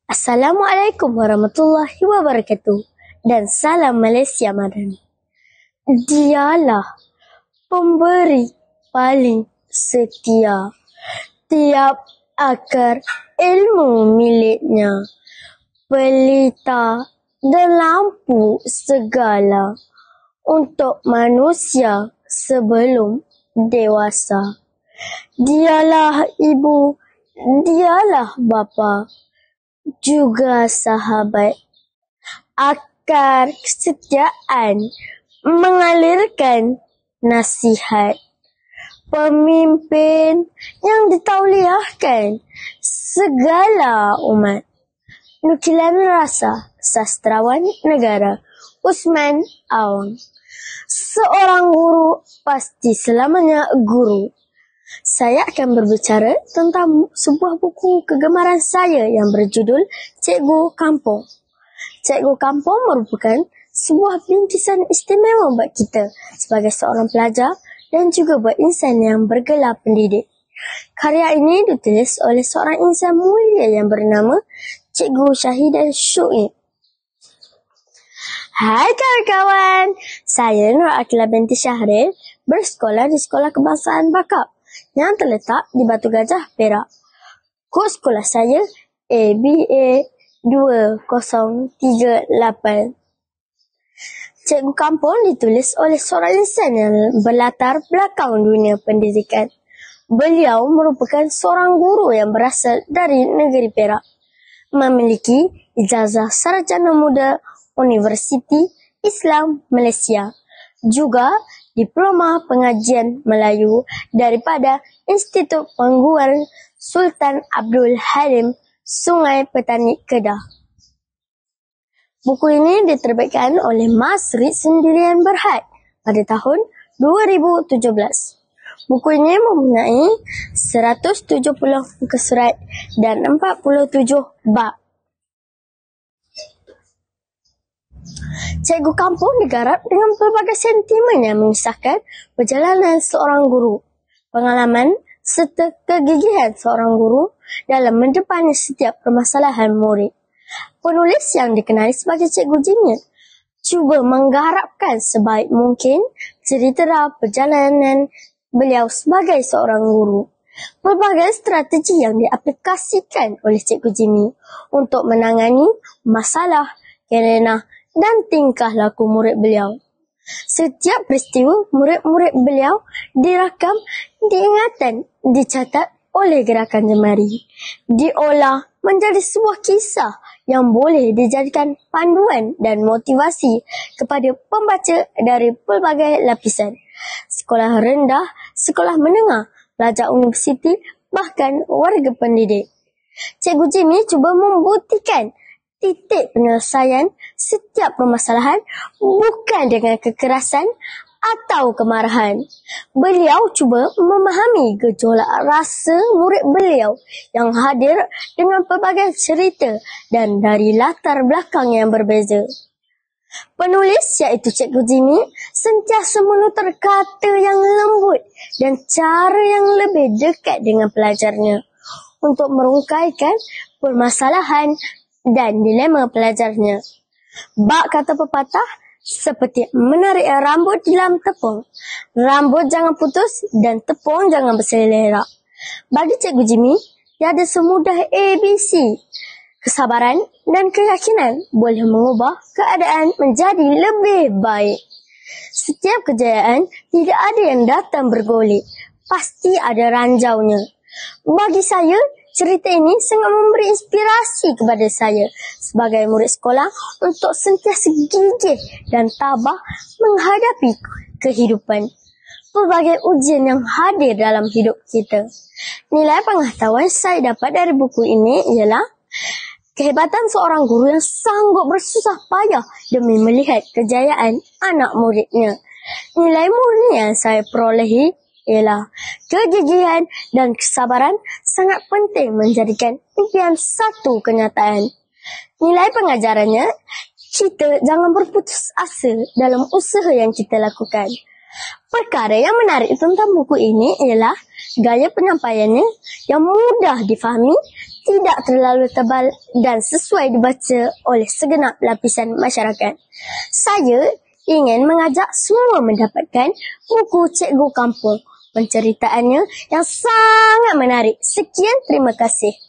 Assalamualaikum warahmatullahi wabarakatuh dan salam Malaysia Madani. Dialah pemberi paling setia, tiap akar ilmu miliknya, pelita dan lampu segala untuk manusia sebelum dewasa. Dialah ibu, dialah bapa, juga sahabat, akar kesetiaan, mengalirkan nasihat, pemimpin yang ditauliahkan segala umat, nukilan rasa sastrawan negara Usman Awang. Seorang guru pasti selamanya guru. Saya akan berbicara tentang sebuah buku kegemaran saya yang berjudul Cikgu Kampung. Cikgu Kampung merupakan sebuah bingkisan istimewa buat kita sebagai seorang pelajar dan juga buat insan yang bergelar pendidik. Karya ini ditulis oleh seorang insan mulia yang bernama Cikgu Syahidah Syuib. Hai kawan-kawan, saya Nur Aqilah binti Syahril, bersekolah di Sekolah Kebangsaan Bakap yang terletak di Batu Gajah, Perak. Kod sekolah saya ABA 2038. Cikgu Kampung ditulis oleh seorang insan yang berlatar belakang dunia pendidikan. Beliau merupakan seorang guru yang berasal dari negeri Perak, memiliki ijazah sarjana muda Universiti Islam Malaysia, juga Diploma Pengajian Melayu daripada Institut Pengguaran Sultan Abdul Halim, Sungai Petani, Kedah. Buku ini diterbitkan oleh Mas Rid Sendirian Berhad pada tahun 2017. Buku ini mempunyai 170 muka surat dan 47 bab. Cikgu Kampung digarap dengan pelbagai sentimen yang mengisahkan perjalanan seorang guru, pengalaman serta kegigihan seorang guru dalam mendepani setiap permasalahan murid. Penulis yang dikenali sebagai Cikgu Jimmy cuba menggarapkan sebaik mungkin cerita perjalanan beliau sebagai seorang guru. Pelbagai strategi yang diaplikasikan oleh Cikgu Jimmy untuk menangani masalah, kerenah dan tingkah laku murid beliau. Setiap peristiwa murid-murid beliau direkam, diingatan, dicatat oleh gerakan jemari, diolah menjadi sebuah kisah yang boleh dijadikan panduan dan motivasi kepada pembaca dari pelbagai lapisan, sekolah rendah, sekolah menengah, pelajar universiti, bahkan warga pendidik. Cikgu Jimmy cuba membuktikan titik penyelesaian setiap permasalahan bukan dengan kekerasan atau kemarahan. Beliau cuba memahami gejolak rasa murid beliau yang hadir dengan pelbagai cerita dan dari latar belakang yang berbeza. Penulis iaitu Cikgu Jimmy sentiasa menutur kata yang lembut dan cara yang lebih dekat dengan pelajarnya untuk merungkaikan permasalahan dan dilema pelajarnya. Bak kata pepatah seperti menarik rambut dalam tepung. Rambut jangan putus dan tepung jangan berselerak. Bagi Cikgu Jimmy, tiada semudah ABC. Kesabaran dan keyakinan boleh mengubah keadaan menjadi lebih baik. Setiap kejayaan tidak ada yang datang bergolek. Pasti ada ranjaunya. Bagi saya, cerita ini sangat memberi inspirasi kepada saya sebagai murid sekolah untuk sentiasa gigih dan tabah menghadapi kehidupan. Pelbagai ujian yang hadir dalam hidup kita. Nilai pengetahuan saya dapat dari buku ini ialah kehebatan seorang guru yang sanggup bersusah payah demi melihat kejayaan anak muridnya. Nilai murni yang saya perolehi ialah kegigihan dan kesabaran sangat penting menjadikan impian satu kenyataan. Nilai pengajarannya, kita jangan berputus asa dalam usaha yang kita lakukan. Perkara yang menarik tentang buku ini ialah Gaya penyampaiannya yang mudah difahami, tidak terlalu tebal dan sesuai dibaca oleh segenap lapisan masyarakat. Saya ingin mengajak semua mendapatkan buku Cikgu Kampung. Penceritaannya yang sangat menarik. Sekian, terima kasih.